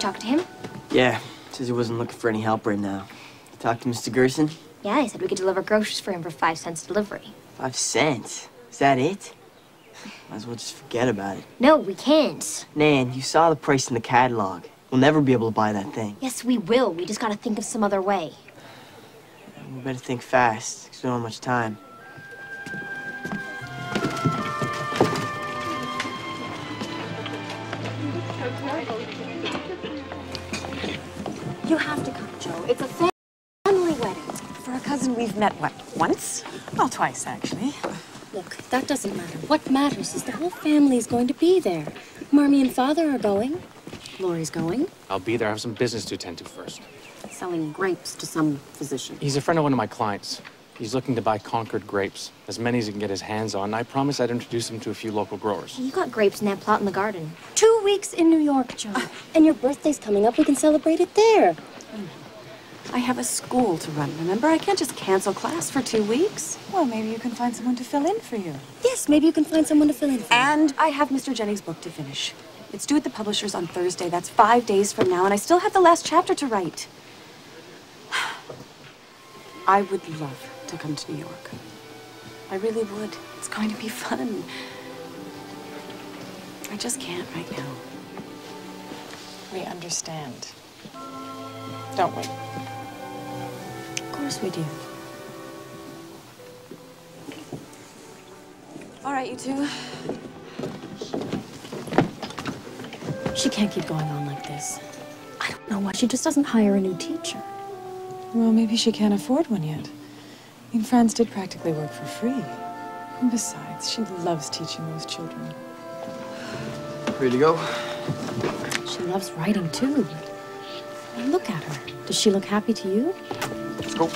talk to him? Yeah, says he wasn't looking for any help right now. Talk to Mr. Gerson? Yeah, he said we could deliver groceries for him for 5 cents delivery. 5 cents? Is that it? Might as well just forget about it. No, we can't. Nan, you saw the price in the catalog. We'll never be able to buy that thing. Yes, we will. We just gotta think of some other way. We better think fast, because we don't have much time. You have to come, Joe. It's a family wedding. For a cousin we've met, what, once? Well, twice, actually. Look, that doesn't matter. What matters is the whole family's going to be there. Mommy and Father are going. Lori's going. I'll be there. I have some business to attend to first. Selling grapes to some physician. He's a friend of one of my clients. He's looking to buy Concord grapes, as many as he can get his hands on. I promised I'd introduce him to a few local growers. You got grapes in that plot in the garden. 2 weeks in New York, Joe. And your birthday's coming up. We can celebrate it there. I have a school to run, remember? I can't just cancel class for 2 weeks. Well, maybe you can find someone to fill in for you. Yes, maybe you can find someone to fill in for you. And I have Mr. Jennings' book to finish. It's due at the publishers on Thursday. That's 5 days from now, and I still have the last chapter to write. I would love to come to New York. I really would. It's going to be fun. I just can't right now. We understand. Don't we? Of course we do. All right, you two. She can't keep going on like this. I don't know why she just doesn't hire a new teacher. Well, maybe she can't afford one yet. I mean, Franz did practically work for free. And besides, she loves teaching those children. Ready to go? She loves writing, too. I mean, look at her. Does she look happy to you? Let's go.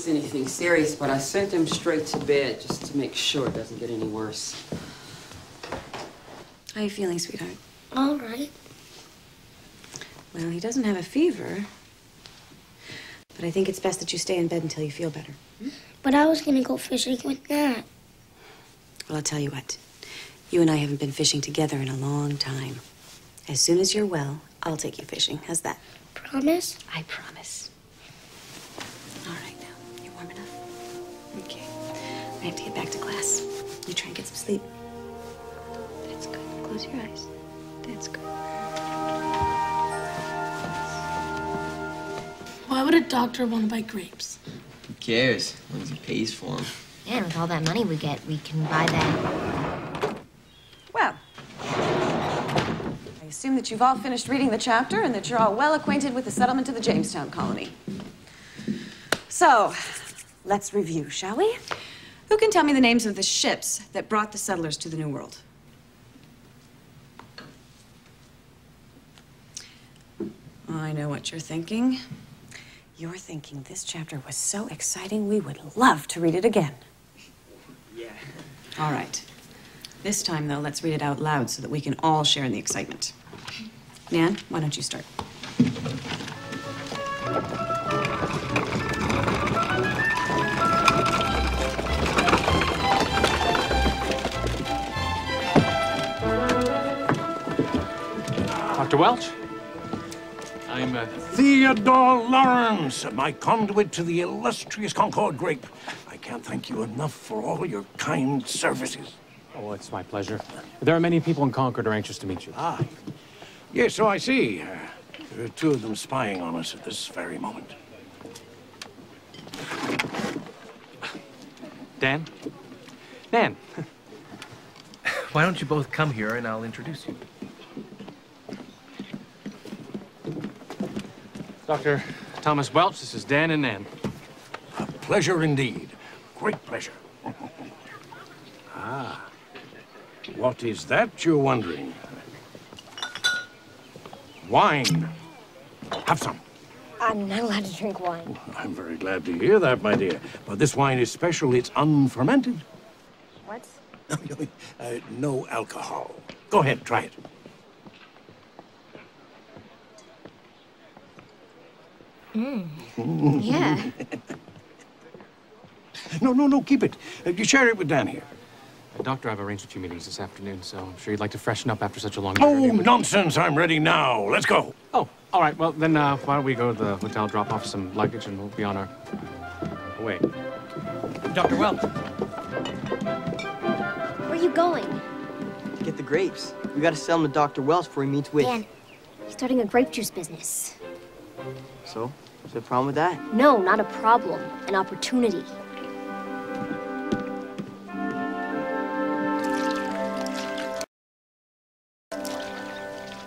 Anything serious, but I sent him straight to bed just to make sure it doesn't get any worse. How are you feeling, sweetheart? All right. Well, he doesn't have a fever. But I think it's best that you stay in bed until you feel better. But I was gonna go fishing with Nat. Well, I'll tell you what. You and I haven't been fishing together in a long time. As soon as you're well, I'll take you fishing. How's that? Promise? I promise. All right, now. You warm enough? Okay. I have to get back to class. You try and get some sleep. That's good. Close your eyes. That's good. Why would a doctor want to buy grapes? Who cares? As long as he pays for them. And with all that money we get, we can buy that. Well, I assume that you've all finished reading the chapter and that you're all well acquainted with the settlement of the Jamestown colony. So, let's review, shall we? Who can tell me the names of the ships that brought the settlers to the New World? I know what you're thinking. You're thinking this chapter was so exciting, we would love to read it again. Yeah. All right. This time, though, let's read it out loud so that we can all share in the excitement. Nan, why don't you start? Dr. Welch? I'm, Theodore Lawrence, my conduit to the illustrious Concord grape. I can't thank you enough for all your kind services. Oh, it's my pleasure. There are many people in Concord who are anxious to meet you. Ah, yes, so I see. There are two of them spying on us at this very moment. Dan? Dan! Why don't you both come here and I'll introduce you? Dr. Thomas Welch, this is Dan and Nan. A pleasure indeed. Great pleasure. Ah. What is that you're wondering? Wine. Have some. I'm not allowed to drink wine. I'm very glad to hear that, my dear. But this wine is special. It's unfermented. What? No alcohol. Go ahead, try it. Yeah. No, keep it. You share it with Dan here. Doctor, I've arranged a few meetings this afternoon, so I'm sure you'd like to freshen up after such a long Oh, journey. nonsense. I'm ready now. Let's go. Oh, all right. Well, then why don't we go to the hotel, drop off some luggage, and we'll be on our way. Dr. Welch. Where are you going? Get the grapes. We gotta sell them to Dr. Welch before he meets with... Dan, he's starting a grape juice business. So? Is there a problem with that? No, not a problem. An opportunity.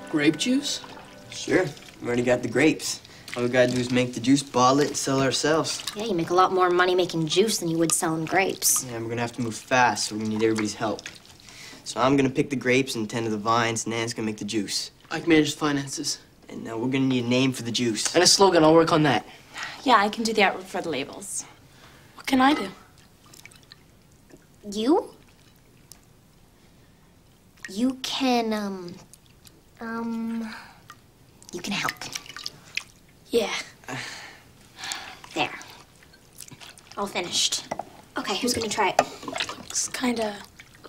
Grape juice? Sure. We already got the grapes. All we gotta do is make the juice, bottle it, and sell it ourselves. Yeah, you make a lot more money making juice than you would selling grapes. Yeah, we're gonna have to move fast, so we're gonna need everybody's help. So I'm gonna pick the grapes and tend to the vines, and Nan's gonna make the juice. I can manage finances. And we're gonna need a name for the juice. And a slogan, I'll work on that. Yeah, I can do the artwork for the labels. What can I do? You? You can, you can help. Yeah. There. All finished. Okay, who's gonna try it? Looks kinda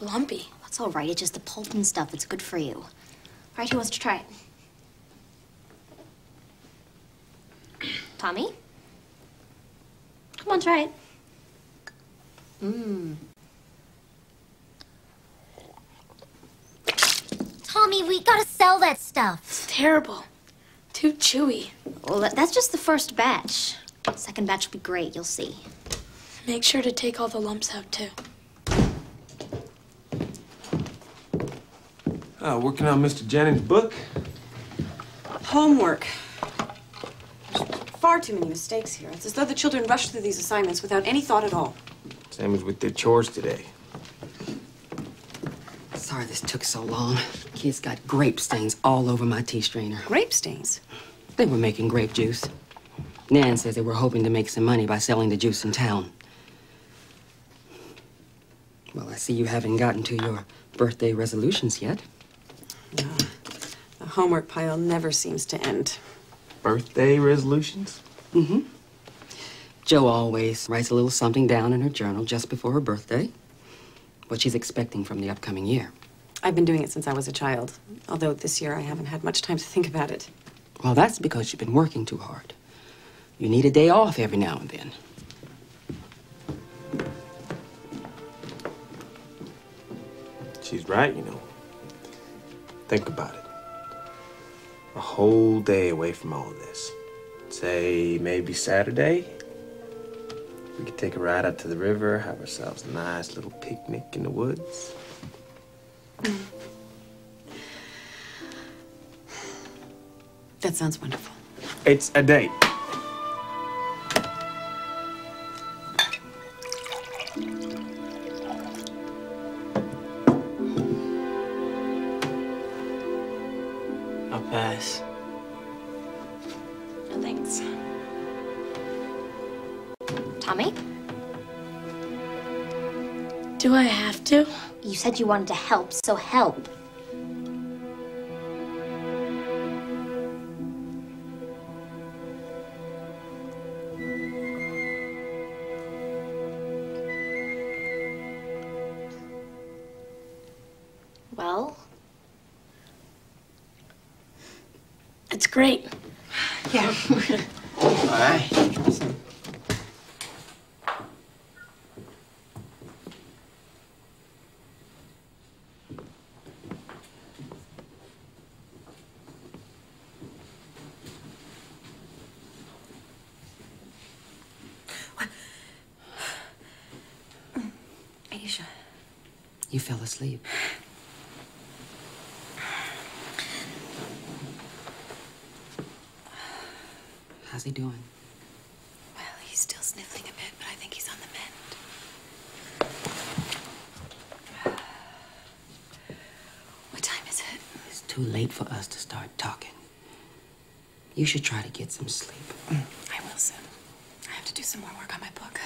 lumpy. That's all right, it's just the pulp and stuff. It's good for you. All right, who wants to try it? Tommy? Come on, try it. Tommy, we gotta sell that stuff. It's terrible. Too chewy. Well, that's just the first batch. Second batch will be great, you'll see. Make sure to take all the lumps out, too. Working on Mr. Jennings' book? Homework. There's far too many mistakes here. It's as though the children rush through these assignments without any thought at all. Same as with their chores today. Sorry this took so long. Kids got grape stains all over my tea strainer. Grape stains? They were making grape juice. Nan says they were hoping to make some money by selling the juice in town. Well, I see you haven't gotten to your birthday resolutions yet. No. The homework pile never seems to end. Birthday resolutions? Mm-hmm. Jo always writes a little something down in her journal just before her birthday. What she's expecting from the upcoming year. I've been doing it since I was a child, although this year I haven't had much time to think about it. Well, that's because you've been working too hard. You need a day off every now and then. She's right, you know. Think about it. A whole day away from all this. Say, maybe Saturday. We could take a ride out to the river, have ourselves a nice little picnic in the woods. That sounds wonderful. It's a date. I'll pass. No, thanks. Tommy? Do I have to? You said you wanted to help, so help. Well? It's great. All right. You fell asleep. How's he doing? Well, he's still sniffling a bit, but I think he's on the mend. What time is it? It's too late for us to start talking. You should try to get some sleep. I will soon. I have to do some more work on my book.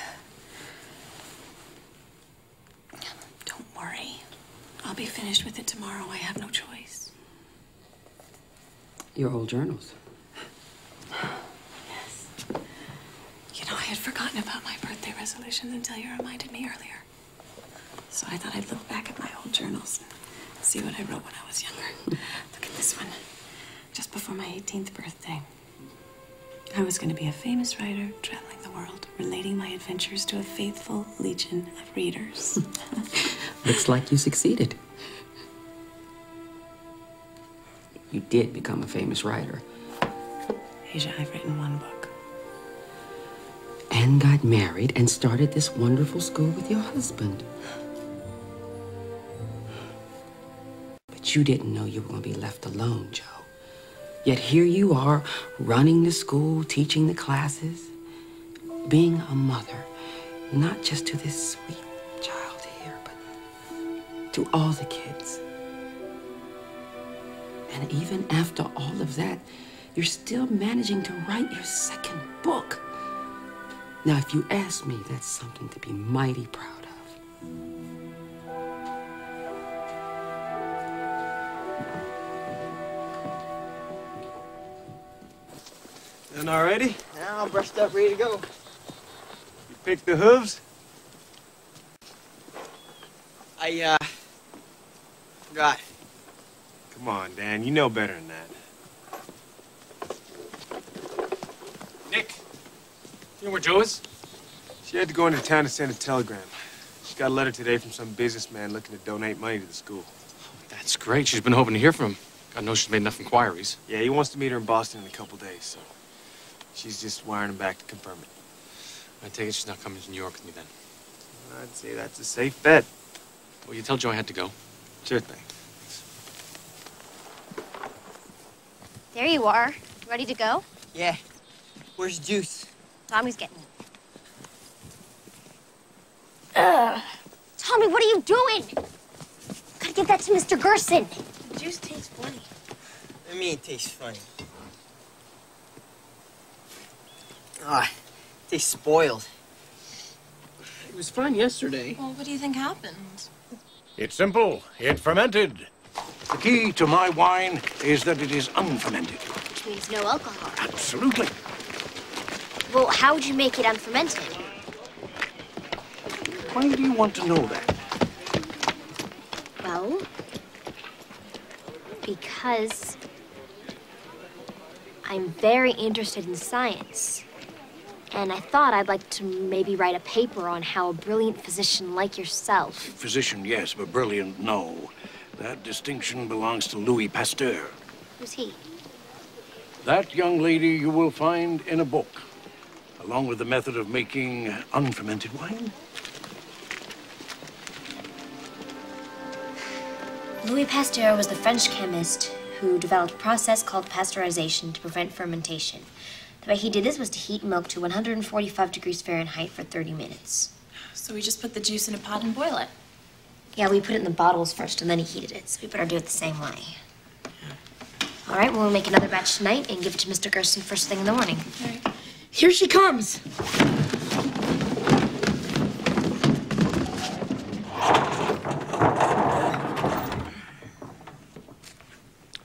Don't worry. I'll be finished with it tomorrow. I have no choice. Your old journals. Yes. You know, I had forgotten about my birthday resolutions until you reminded me earlier. So I thought I'd look back at my old journals and see what I wrote when I was younger. Look at this one. Just before my 18th birthday. I was going to be a famous writer, traveling the world, relating my adventures to a faithful legion of readers. Looks like you succeeded. You did become a famous writer. Asia, I've written one book. And got married and started this wonderful school with your husband. But you didn't know you were going to be left alone, Joe. Yet here you are, running the school, teaching the classes, being a mother, not just to this sweet child here, but to all the kids. And even after all of that, you're still managing to write your second book. Now, if you ask me, that's something to be mighty proud of. Done already? Now I'm brushed up, ready to go. You picked the hooves? I forgot. Come on, Dan. You know better than that. Nick, you know where Joe is? She had to go into town to send a telegram. She got a letter today from some businessman looking to donate money to the school. That's great. She's been hoping to hear from him. God knows she's made enough inquiries. Yeah, he wants to meet her in Boston in a couple days, so she's just wiring him back to confirm it. I take it she's not coming to New York with me then. I'd say that's a safe bet. Well, you tell Joe I had to go. Sure thing. There you are. Ready to go? Yeah. Where's Juice? Tommy's getting it. Tommy, what are you doing? Gotta give that to Mr. Gerson. The juice tastes funny. I mean, it tastes funny. Ah, it tastes spoiled. It was fine yesterday. Well, what do you think happened? It's simple. It fermented. The key to my wine is that it is unfermented. Which means no alcohol. Absolutely. Well, how would you make it unfermented? Why do you want to know that? Well, because I'm very interested in science. And I thought I'd like to maybe write a paper on how a brilliant physician like yourself... Physician, yes, but brilliant, no. That distinction belongs to Louis Pasteur. Who's he? That young lady you will find in a book, along with the method of making unfermented wine. Louis Pasteur was the French chemist who developed a process called pasteurization to prevent fermentation. The way he did this was to heat milk to 145 degrees Fahrenheit for 30 minutes. So we just put the juice in a pot and boil it. Yeah, we put it in the bottles first and then he heated it, so we better do it the same way. All right, we'll make another batch tonight and give it to Mr. Gerson first thing in the morning. All right. Here she comes.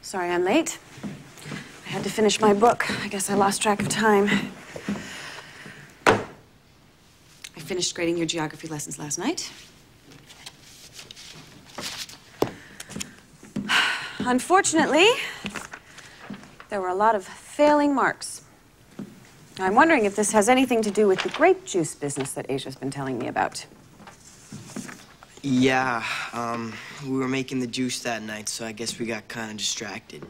Sorry I'm late. I had to finish my book. I guess I lost track of time. I finished grading your geography lessons last night. Unfortunately, there were a lot of failing marks. I'm wondering if this has anything to do with the grape juice business that Asia's been telling me about. Yeah, we were making the juice that night, so I guess we got kind of distracted.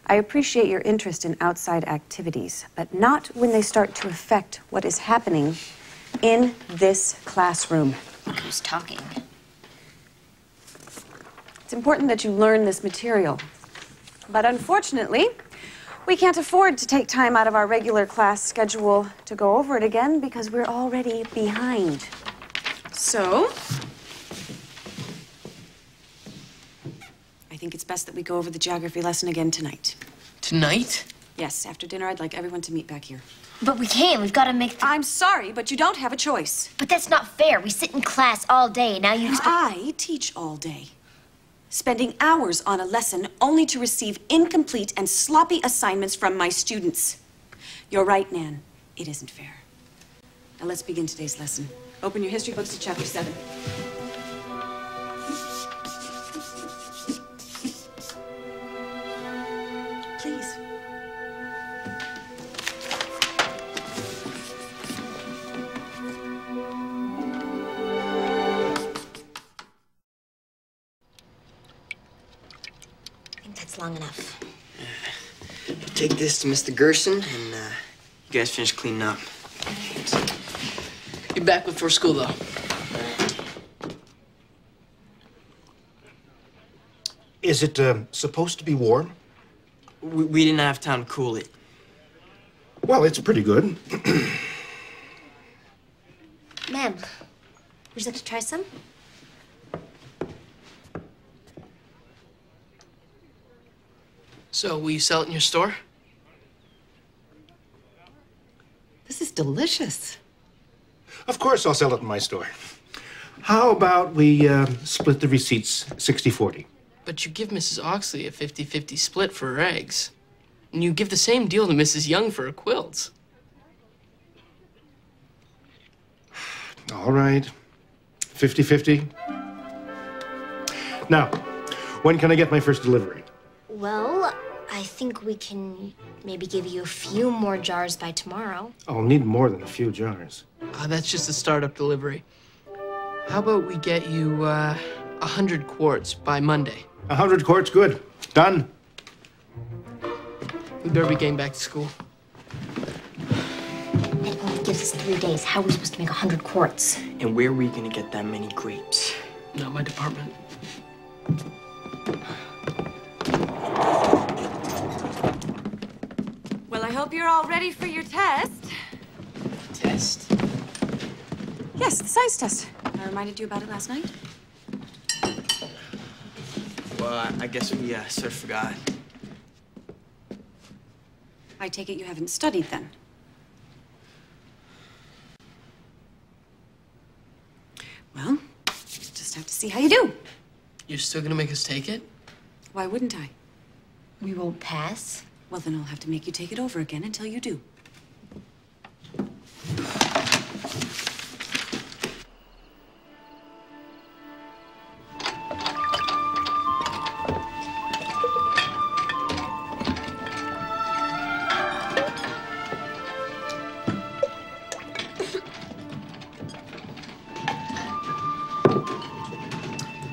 I appreciate your interest in outside activities, but not when they start to affect what is happening in this classroom. Who's talking? It's important that you learn this material. But unfortunately, we can't afford to take time out of our regular class schedule to go over it again because we're already behind. So, I think it's best that we go over the geography lesson again tonight. Tonight? Yes, after dinner, I'd like everyone to meet back here. But we can't. We've got to make the... I'm sorry, but you don't have a choice. But that's not fair. We sit in class all day. Now you... I teach all day. Spending hours on a lesson only to receive incomplete and sloppy assignments from my students. You're right, Nan. It isn't fair. Now let's begin today's lesson. Open your history books to chapter 7. Please. I think that's long enough. Take this to Mr. Gerson, and you guys finish cleaning up. Be back before school, though. Is it supposed to be warm? We didn't have time to cool it. Well, it's pretty good. Ma'am, would you like to try some? So, will you sell it in your store? This is delicious. Of course I'll sell it in my store. How about we split the receipts 60-40? But you give Mrs. Oxley a 50-50 split for her eggs. And you give the same deal to Mrs. Young for her quilts. All right. 50-50. Now, when can I get my first delivery? Well, I think we can maybe give you a few more jars by tomorrow. I'll need more than a few jars. That's just a startup delivery. How about we get you 100 quarts by Monday? 100 quarts, good. Done. We better be getting back to school. It only gives us 3 days. How are we supposed to make 100 quarts? And where are we gonna get that many grapes? Not my department. Well, I hope you're all ready for your test. Test? Yes, the science test. I reminded you about it last night. Well, I guess we sort of forgot. I take it you haven't studied then. Well, just have to see how you do. You're still gonna make us take it? Why wouldn't I? We won't pass. Well, then I'll have to make you take it over again until you do.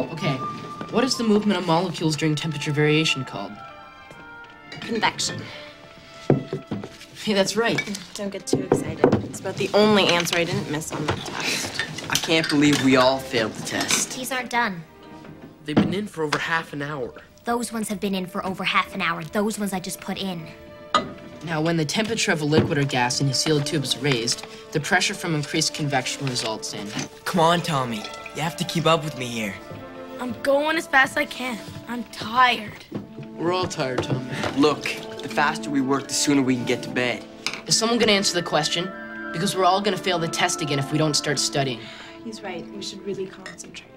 Okay, what is the movement of molecules during temperature variation called? Convection. Hey, that's right. Don't get too excited. It's about the only answer I didn't miss on that test. I can't believe we all failed the test. These aren't done. They've been in for over half an hour. Those ones have been in for over half an hour. Those ones I just put in. Now, when the temperature of a liquid or gas in a sealed tube is raised, the pressure from increased convection results in... Come on, Tommy. You have to keep up with me here. I'm going as fast as I can. I'm tired. We're all tired, Tom. Look, the faster we work, the sooner we can get to bed. Is someone gonna answer the question? Because we're all gonna fail the test again if we don't start studying. He's right. We should really concentrate.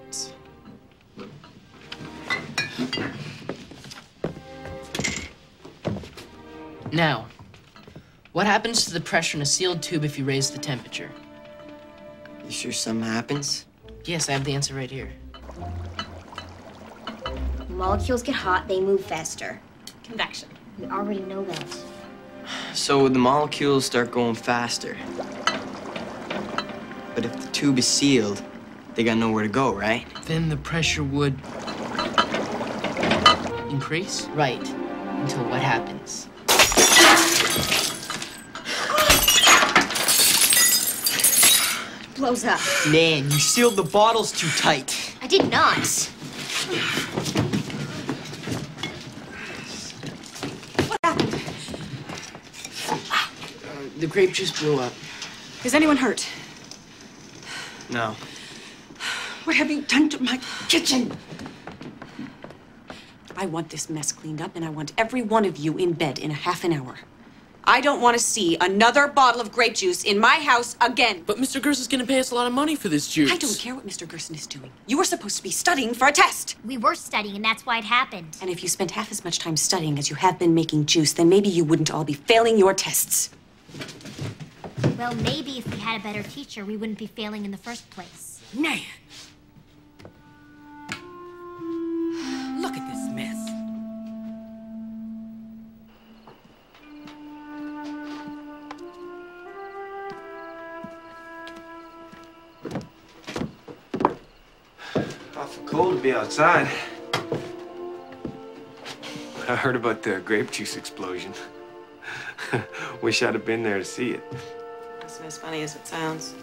Now, what happens to the pressure in a sealed tube if you raise the temperature? You sure something happens? Yes, I have the answer right here. Molecules get hot, they move faster. Convection. We already know that. So the molecules start going faster. But if the tube is sealed, they got nowhere to go, right? Then the pressure would... increase? Right. Until what happens? close up. Nan, you sealed the bottles too tight. I did not. What happened? The grape juice blew up. Is anyone hurt? No. What have you done to my kitchen? I want this mess cleaned up, and I want every one of you in bed in a half an hour. I don't want to see another bottle of grape juice in my house again. But Mr. Gerson's gonna pay us a lot of money for this juice. I don't care what Mr. Gerson is doing. You were supposed to be studying for a test. We were studying, and that's why it happened. And if you spent half as much time studying as you have been making juice, then maybe you wouldn't all be failing your tests. Well, maybe if we had a better teacher, we wouldn't be failing in the first place. Nan! Look at this mess. Awful cold to be outside. I heard about the grape juice explosion. Wish I'd have been there to see it. It's as funny as it sounds.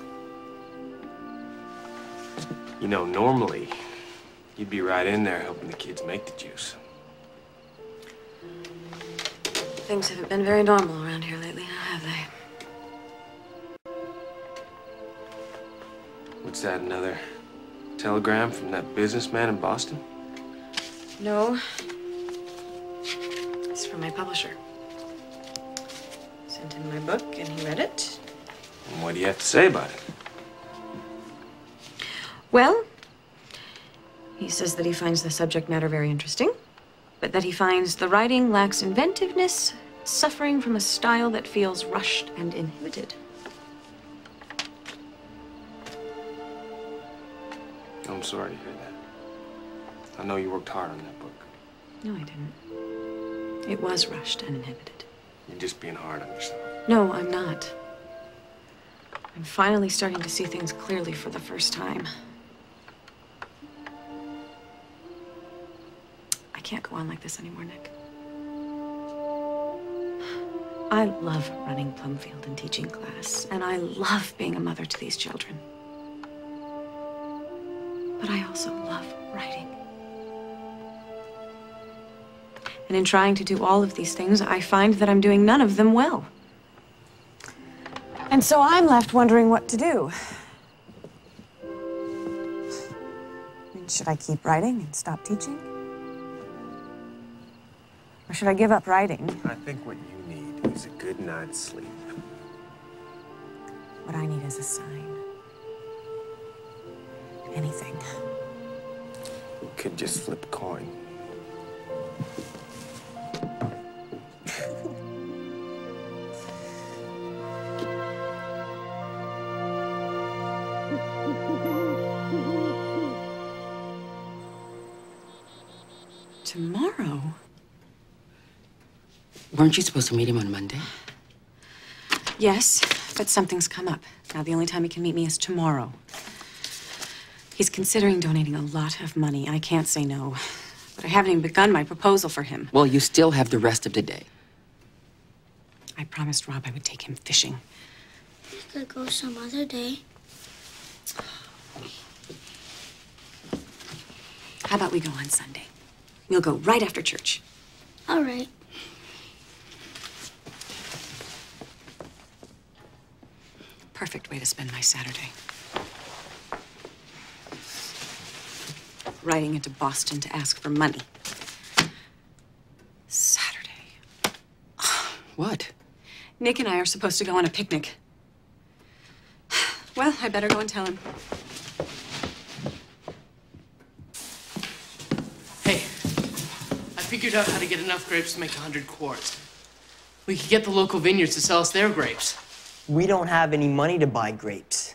You know, normally, you'd be right in there helping the kids make the juice. Things haven't been very normal around here lately, now have they? What's that, another telegram from that businessman in Boston? No. It's from my publisher. Sent him my book, and he read it. And what do you have to say about it? Well, he says that he finds the subject matter very interesting, but that he finds the writing lacks inventiveness, suffering from a style that feels rushed and inhibited. I'm sorry to hear that. I know you worked hard on that book. No, I didn't. It was rushed and inhibited. You're just being hard on yourself. No, I'm not. I'm finally starting to see things clearly for the first time. I can't go on like this anymore, Nick. I love running Plumfield and teaching class, and I love being a mother to these children. But I also love writing. And in trying to do all of these things, I find that I'm doing none of them well. And so I'm left wondering what to do. I mean, should I keep writing and stop teaching? Or should I give up writing? I think what you need is a good night's sleep. What I need is a sign. Anything. You could just flip a coin. Tomorrow? Weren't you supposed to meet him on Monday? Yes, but something's come up. Now, the only time he can meet me is tomorrow. He's considering donating a lot of money. I can't say no. But I haven't even begun my proposal for him. Well, you still have the rest of the day. I promised Rob I would take him fishing. We could go some other day. How about we go on Sunday? We'll go right after church. All right. Perfect way to spend my Saturday. Riding into Boston to ask for money. Saturday. What? Nick and I are supposed to go on a picnic. Well, I better go and tell him. Hey, I figured out how to get enough grapes to make 100 quarts. We could get the local vineyards to sell us their grapes. We don't have any money to buy grapes.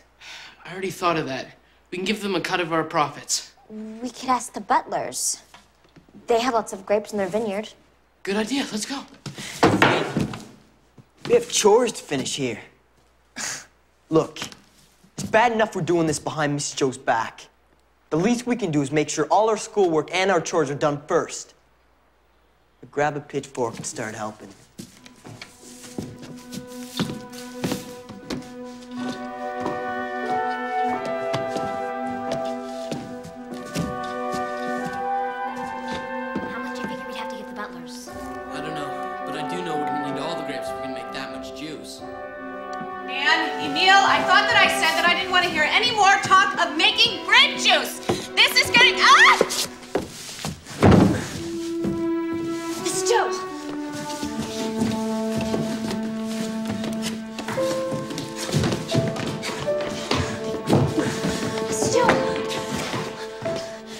I already thought of that. We can give them a cut of our profits. We could ask the Butlers. They have lots of grapes in their vineyard. Good idea. Let's go. We have chores to finish here. Look, it's bad enough we're doing this behind Miss Jo's back. The least we can do is make sure all our schoolwork and our chores are done first. But grab a pitchfork and start helping. need all the grapes if we're gonna make that much juice. And Emil, I thought that I said that I didn't want to hear any more talk of making grape juice. This is getting Miss Joe! Miss Joe!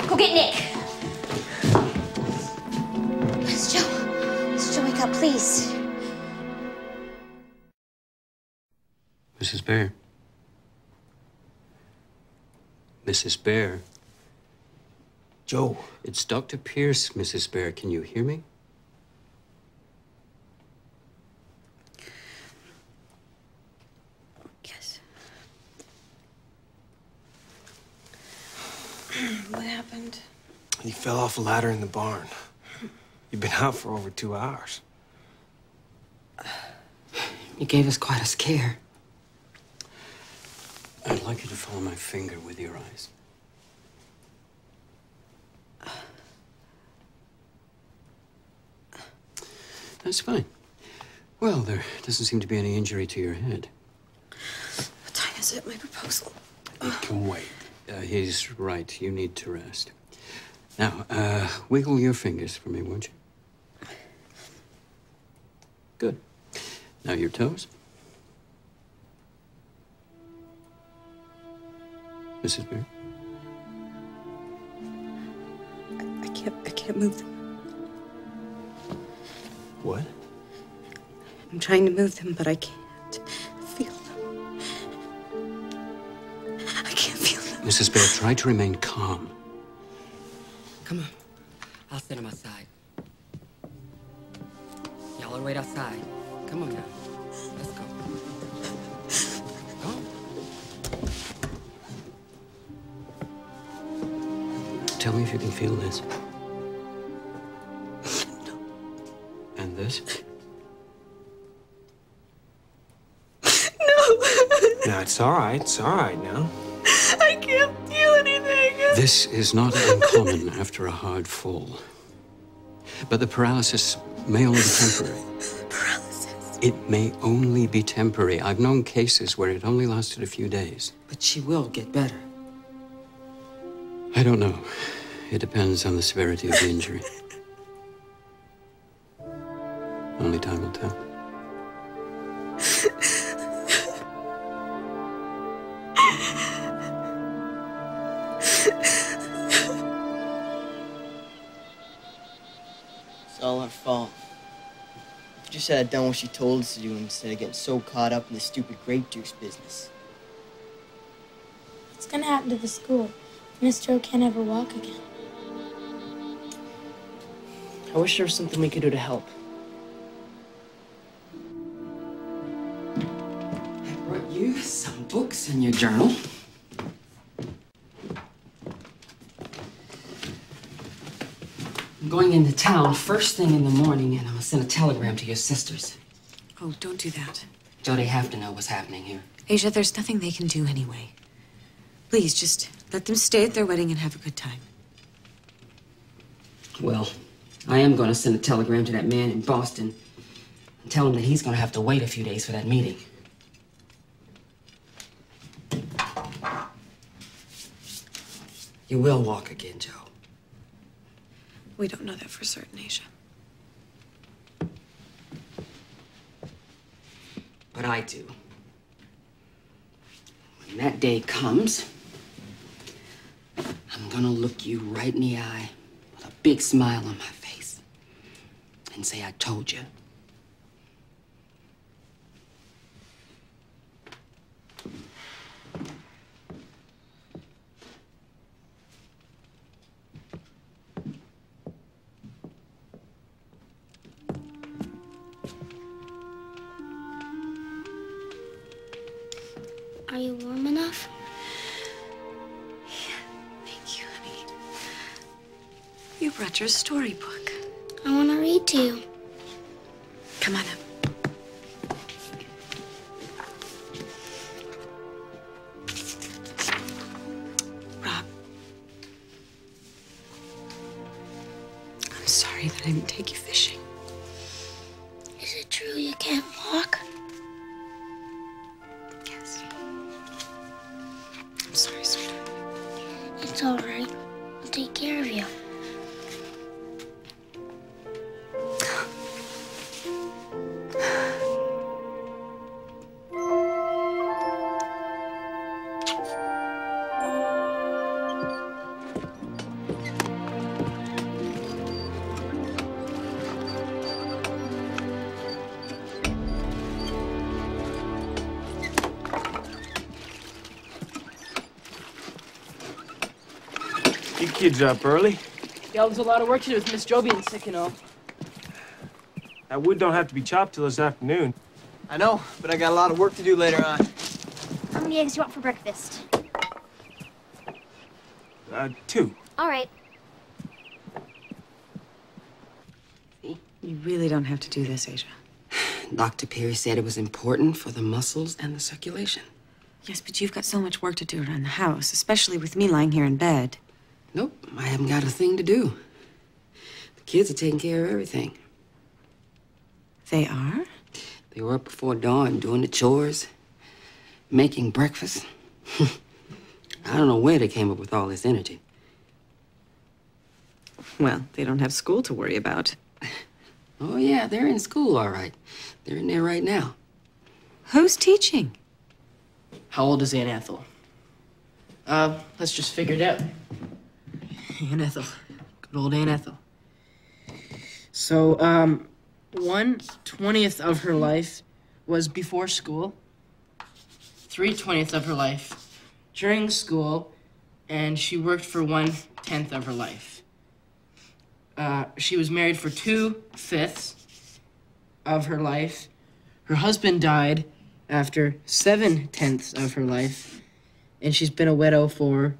Go get Nick. Miss Joe, wake up, please. Mrs. Bear. Mrs. Bear. Joe. It's Dr. Pierce, Mrs. Bear. Can you hear me? Yes. What happened? He fell off a ladder in the barn. You've been out for over 2 hours. You gave us quite a scare. I'd like you to follow my finger with your eyes. That's fine. Well, there doesn't seem to be any injury to your head. What time is it? My proposal. It can wait. He's right. You need to rest. Now, wiggle your fingers for me, won't you? Good. Now your toes. Mrs. Bear? I can't move them. What? I'm trying to move them, but I can't feel them. I can't feel them. Mrs. Bear, try to remain calm. Come on. I'll sit him outside. Y'all are wait outside. Come on now. Let's go. Tell me if you can feel this. No. And this? No. No, it's all right. It's all right now. I can't feel anything. This is not uncommon after a hard fall. But the paralysis may only be temporary. Paralysis? It may only be temporary. I've known cases where it only lasted a few days. But she will get better. I don't know. It depends on the severity of the injury. Only time will tell. It's all our fault. We just had done what she told us to do instead of getting so caught up in the stupid grape juice business. What's gonna happen to the school? Miss Joe can't ever walk again. I wish there was something we could do to help. I brought you some books in your journal. I'm going into town first thing in the morning, and I'm gonna send a telegram to your sisters. Oh, don't do that. Joe, they have to know what's happening here. Asia, there's nothing they can do anyway. Please, just let them stay at their wedding and have a good time. Well, I am going to send a telegram to that man in Boston and tell him that he's going to have to wait a few days for that meeting. You will walk again, Joe. We don't know that for certain, Asia. But I do. When that day comes, I'm gonna look you right in the eye with a big smile on my face and say I told you. Are you warm enough? Thank you, honey. You brought your storybook. I want to read to you. Come on up. Rob. I'm sorry that I didn't take you fishing. Is it true? sure you can't walk? Yes. I'm sorry, sweetheart. It's all right. I'll take care of you. You kids up early? Yeah, there's a lot of work to do with Miss Jo being sick and all. That wood don't have to be chopped till this afternoon. I know, but I got a lot of work to do later on. How many eggs do you want for breakfast? 2. All right. You really don't have to do this, Asia. Dr. Perry said it was important for the muscles and the circulation. Yes, but you've got so much work to do around the house, especially with me lying here in bed. Nope, I haven't got a thing to do. The kids are taking care of everything. They are? They were up before dawn doing the chores, making breakfast. I don't know where they came up with all this energy. Well, they don't have school to worry about. Oh, yeah, they're in school, all right. They're in there right now. Who's teaching? How old is Aunt Ethel? Let's just figure it out. Aunt Ethel. Good old Aunt Ethel. So, 1/20th of her life was before school. 3/20 of her life during school, and she worked for 1/10 of her life. She was married for 2/5 of her life. Her husband died after 7/10 of her life, and she's been a widow for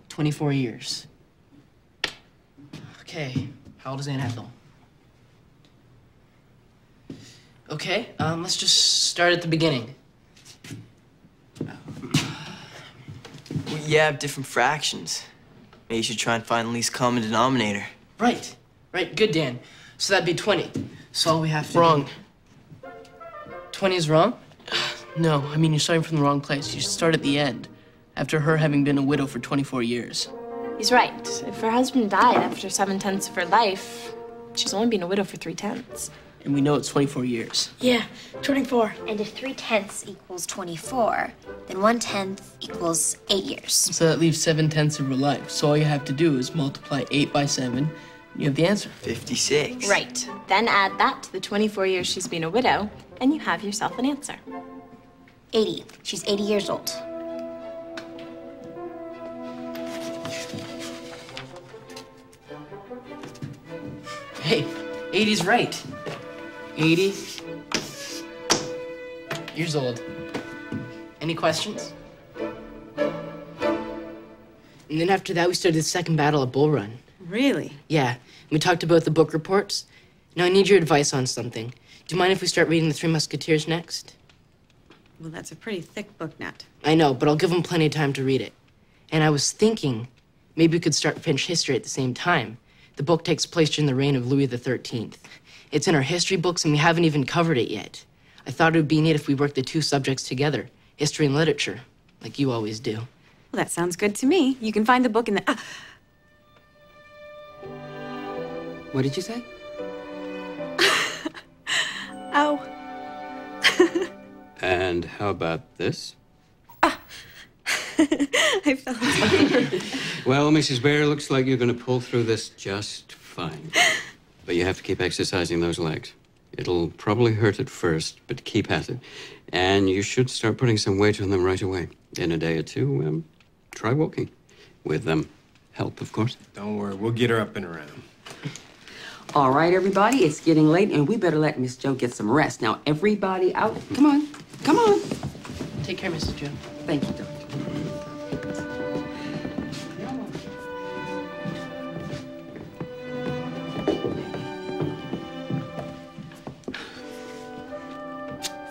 24 years. Okay, how old is Aunt Ethel? Okay, let's just start at the beginning. Well, you have different fractions. Maybe you should try and find the least common denominator. Right, good, Dan. So that'd be 20. So all we have to Wrong. do... 20 is wrong? No, I mean, you're starting from the wrong place. You should start at the end, after her having been a widow for 24 years. He's right. If her husband died after 7/10 of her life, she's only been a widow for 3/10. And we know it's 24 years. Yeah, 24. And if 3/10 equals 24, then 1/10 equals 8 years. So that leaves 7/10 of her life. So all you have to do is multiply 8 by 7, and you have the answer. 56. Right. Then add that to the 24 years she's been a widow, and you have yourself an answer. 80. She's 80 years old. Hey, 80's right. 80 years old. Any questions? And then after that, we started the second battle at Bull Run. Really? Yeah, we talked about the book reports. Now I need your advice on something. Do you mind if we start reading The Three Musketeers next? Well, that's a pretty thick book, Nat. I know, but I'll give them plenty of time to read it. And I was thinking, maybe we could start French history at the same time. The book takes place during the reign of Louis XIII. It's in our history books, and we haven't even covered it yet. I thought it would be neat if we worked the two subjects together, history and literature, like you always do. Well, that sounds good to me. You can find the book in the... What did you say? Ow. And how about this? I fell asleep. Well, Mrs. Bear, looks like you're going to pull through this just fine. But you have to keep exercising those legs. It'll probably hurt at first, but keep at it. And you should start putting some weight on them right away. In a day or two, try walking. With help, of course. Don't worry, we'll get her up and around. All right, everybody, it's getting late, and we better let Miss Jo get some rest. Now, everybody out. Come on. Come on. Take care, Mrs. Jo. Thank you, Doctor.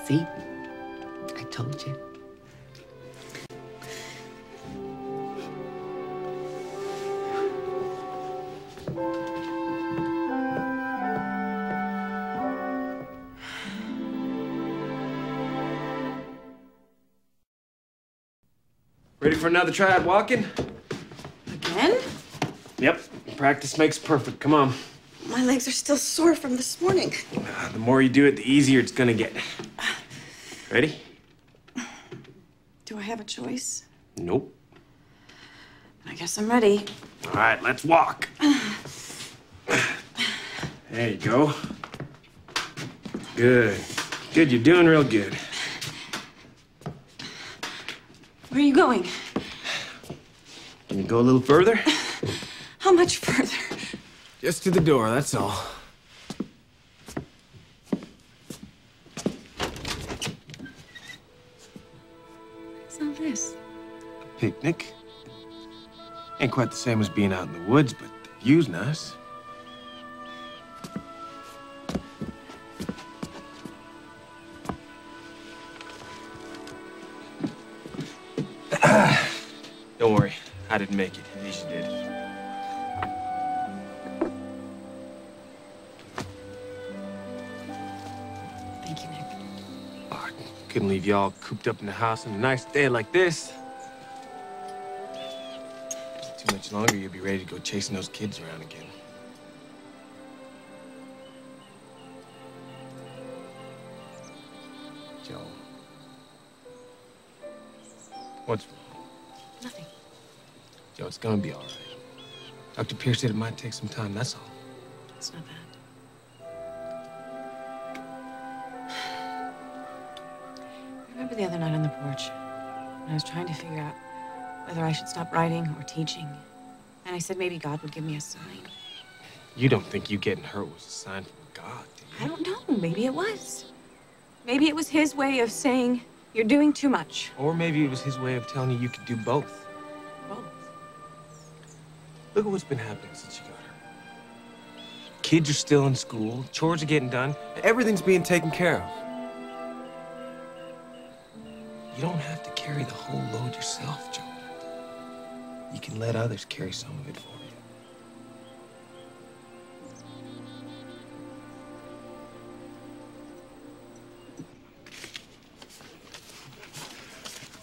See? I told you. Ready for another try at walking? Again? Yep. Practice makes perfect. Come on. My legs are still sore from this morning. The more you do it, the easier it's gonna get. Ready? Do I have a choice? Nope. I guess I'm ready. All right, let's walk. There you go. Good. Good, you're doing real good. Where are you going? Can you go a little further? How much further? Just to the door, that's all. What's all this? A picnic. Ain't quite the same as being out in the woods, but the view's nice. Don't worry, I didn't make it. Asia did. Thank you, Nick. Oh, I couldn't leave y'all cooped up in the house on a nice day like this. Too much longer, you'll be ready to go chasing those kids around again. Joe. What's wrong? Nothing. Joe, it's gonna be all right. Dr. Pierce said it might take some time, that's all. It's not bad. Remember the other night on the porch when I was trying to figure out whether I should stop writing or teaching? And I said maybe God would give me a sign. You don't think you getting hurt was a sign from God, do you? I don't know. Maybe it was. Maybe it was his way of saying, you're doing too much. Or maybe it was his way of telling you you could do both. Both? Look at what's been happening since you got her. Kids are still in school, chores are getting done, everything's being taken care of. You don't have to carry the whole load yourself, Joe. You can let others carry some of it for you.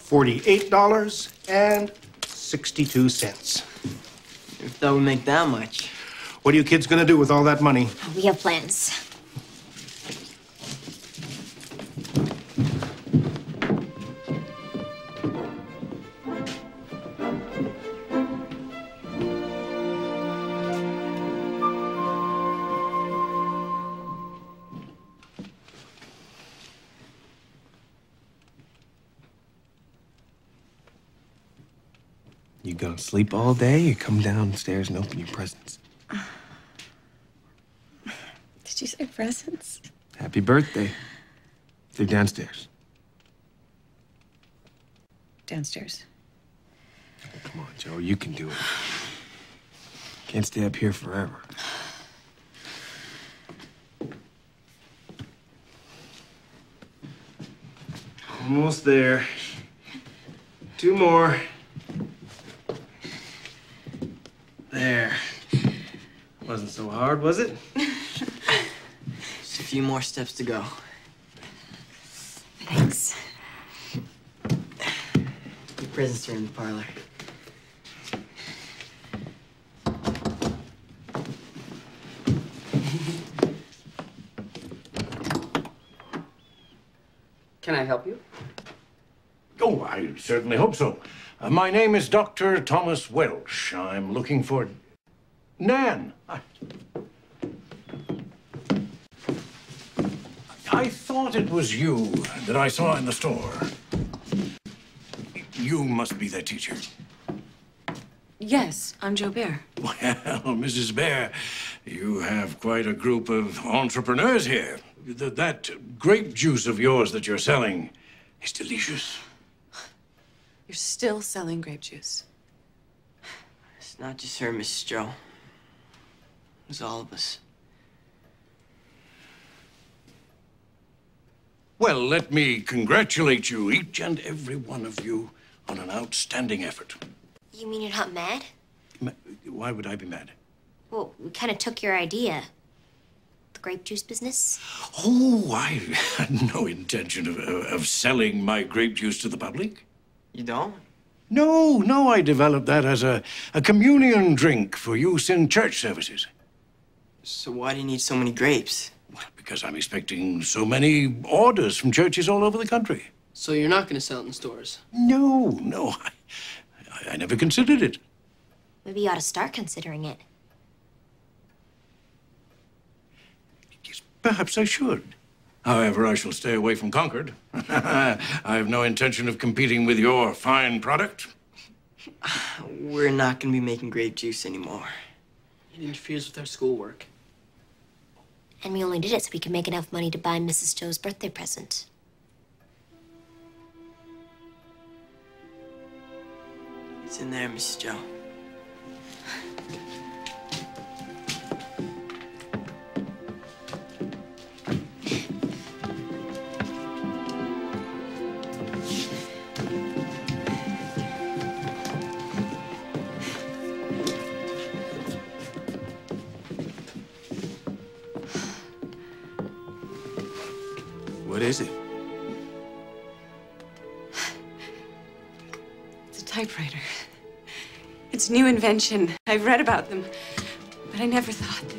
$48.62. If that would make that much. What are you kids gonna do with all that money? We have plans. You gonna sleep all day or come downstairs and open your presents? Did you say presents? Happy birthday. They're downstairs. Downstairs. Come on, Joe, you can do it. Can't stay up here forever. Almost there. 2 more. There. Wasn't so hard, was it? Just a few more steps to go. Thanks. Your presents are in the parlor. Can I help you? Oh, I certainly hope so. My name is Dr. Thomas Welsh. I'm looking for Nan. I thought it was you that I saw in the store. You must be their teacher. Yes, I'm Joe Bear. Well, Mrs. Bear, you have quite a group of entrepreneurs here. That grape juice of yours that you're selling is delicious. You're still selling grape juice. It's not just her, Mrs. Joe. It's all of us. Well, let me congratulate you, each and every one of you, on an outstanding effort. You mean you're not mad? Why would I be mad? Well, we kind of took your idea. The grape juice business? Oh, I had no intention of selling my grape juice to the public. You don't? No, I developed that as a communion drink for use in church services. So why do you need so many grapes? Because I'm expecting so many orders from churches all over the country. So you're not going to sell it in stores? No, I never considered it. Maybe you ought to start considering it. Perhaps I should. However, I shall stay away from Concord. I have no intention of competing with your fine product. We're not going to be making grape juice anymore. It interferes with our schoolwork. And we only did it so we could make enough money to buy Mrs. Joe's birthday present. It's in there, Mrs. Joe. What is it? It's a typewriter. It's a new invention. I've read about them, but I never thought that...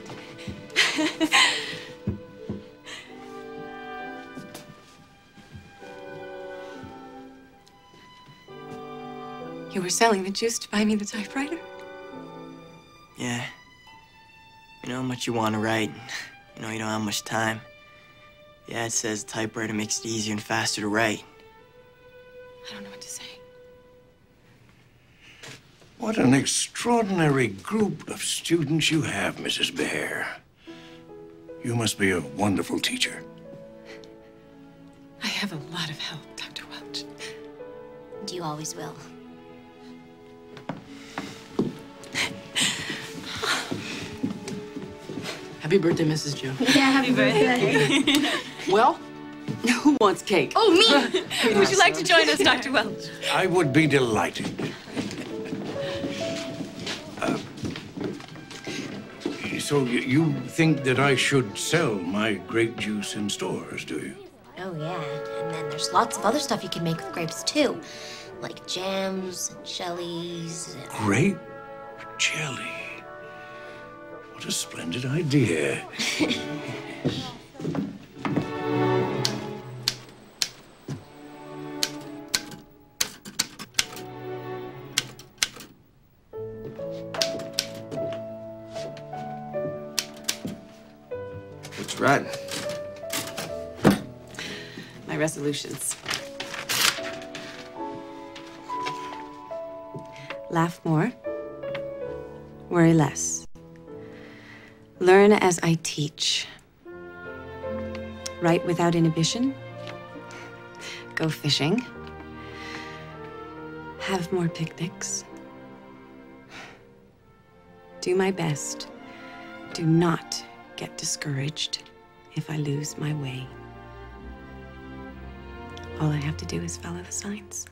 You were selling the juice to buy me the typewriter? Yeah. You know how much you want to write. You know you don't have much time. Yeah, it says typewriter makes it easier and faster to write. I don't know what to say. What an extraordinary group of students you have, Mrs. Bear. You must be a wonderful teacher. I have a lot of help, Dr. Welch. And you always will. Happy birthday, Mrs. Joe. Yeah, happy birthday. Well, who wants cake? Oh, me! Would you like to join us, Dr. Welch? I would be delighted. So you think that I should sell my grape juice in stores, do you? Oh, yeah. And then there's lots of other stuff you can make with grapes, too. Like jams and jellies. Grape jelly. What a splendid idea. What's right? My resolutions. Laugh more. Worry less. Learn as I teach. Write without inhibition. Go fishing. Have more picnics. Do my best. Do not get discouraged if I lose my way. All I have to do is follow the signs.